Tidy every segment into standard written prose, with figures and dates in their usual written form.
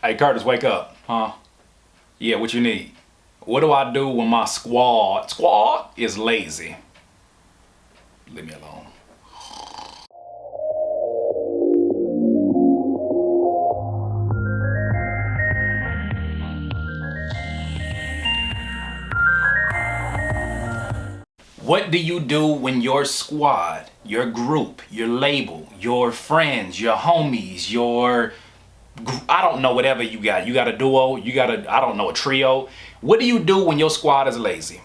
Hey, Curtis, wake up. Huh? Yeah, what you need? What do I do when my squad is lazy? Leave me alone. What do you do when your squad, your group, your label, your friends, your homies, I don't know, whatever you got a duo, I don't know, a trio. What do you do when your squad is lazy?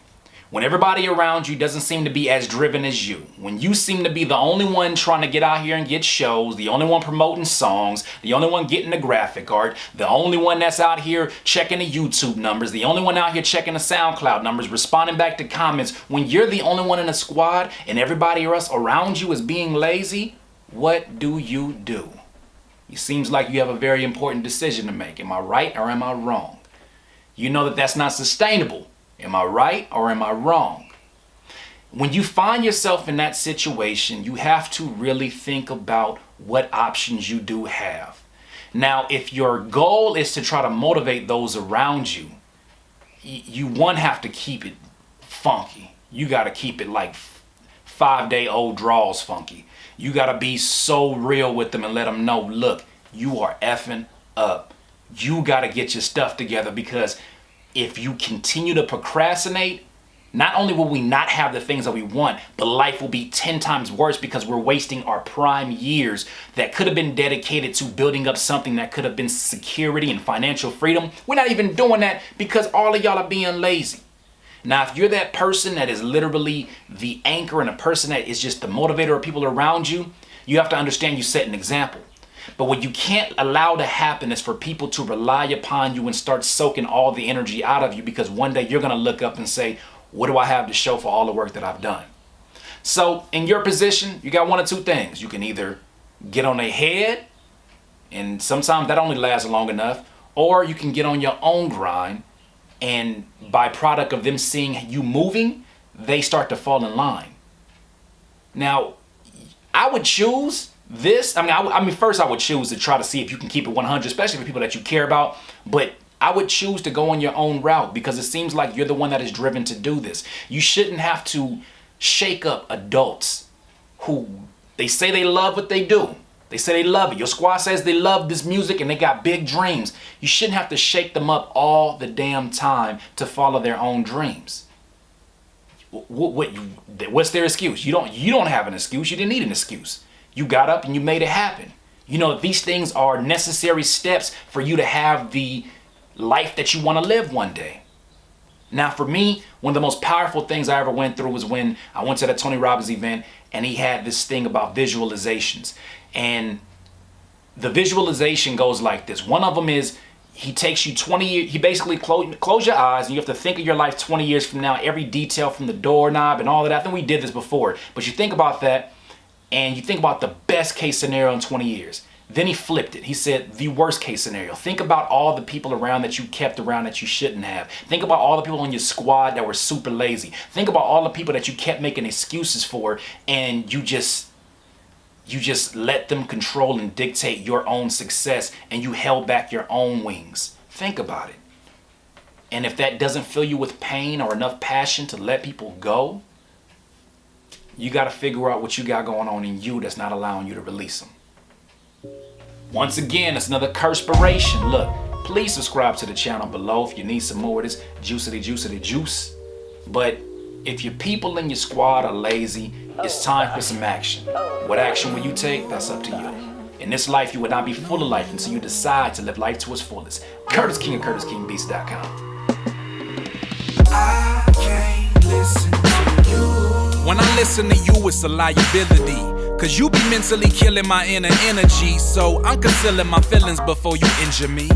When everybody around you doesn't seem to be as driven as you. When you seem to be the only one trying to get out here and get shows, the only one promoting songs, the only one getting the graphic art, the only one that's out here checking the YouTube numbers, the only one out here checking the SoundCloud numbers, responding back to comments. When you're the only one in the squad and everybody else around you is being lazy, what do? It seems like you have a very important decision to make. Am I right or am I wrong? You know that that's not sustainable. Am I right or am I wrong? When you find yourself in that situation, you have to really think about what options you do have. Now, if your goal is to try to motivate those around you, you have to keep it funky. You got to keep it like 5-day-old draws funky. You got to be so real with them and let them know, look, you are effing up. You got to get your stuff together, because if you continue to procrastinate, not only will we not have the things that we want, but life will be 10 times worse, because we're wasting our prime years that could have been dedicated to building up something that could have been security and financial freedom. We're not even doing that because all of y'all are being lazy. Now, if you're that person that is literally the anchor and a person that is just the motivator of people around you, you have to understand you set an example. But what you can't allow to happen is for people to rely upon you and start soaking all the energy out of you, because one day you're going to look up and say, what do I have to show for all the work that I've done? So in your position, you got one of two things. You can either get on their head, and sometimes that only lasts long enough, or you can get on your own grind, and by product of them seeing you moving, they start to fall in line. Now, I would choose this. First I would choose to try to see if you can keep it 100, especially for people that you care about. But I would choose to go on your own route, because it seems like you're the one that is driven to do this. You shouldn't have to shake up adults who they say they love what they do. They say they love it. Your squad says they love this music and they got big dreams. You shouldn't have to shake them up all the damn time to follow their own dreams. What's their excuse? You don't have an excuse. You didn't need an excuse. You got up and you made it happen. You know, these things are necessary steps for you to have the life that you want to live one day. Now, for me, one of the most powerful things I ever went through was when I went to that Tony Robbins event, and he had this thing about visualizations. And the visualization goes like this. One of them is, he takes you 20 years. He basically close your eyes, and you have to think of your life 20 years from now, every detail from the doorknob and all of that. I think we did this before, but you think about that. And you think about the best case scenario in 20 years. Then he flipped it. He said the worst case scenario. Think about all the people around that you kept around that you shouldn't have. Think about all the people on your squad that were super lazy. Think about all the people that you kept making excuses for, and you just let them control and dictate your own success, and you held back your own wings. Think about it. And if that doesn't fill you with pain or enough passion to let people go, you got to figure out what you got going on in you that's not allowing you to release them. Once again, it's another Curtspiration. Look, please subscribe to the channel below if you need some more of this juicy juice. But if your people in your squad are lazy, it's time for some action. What action will you take? That's up to you. In this life, you would not be full of life until you decide to live life to its fullest. Curtis King of CurtisKingBeats.com. I can't listen to you. When I listen to you, it's a liability, cause you be mentally killing my inner energy. So I'm concealing my feelings before you injure me.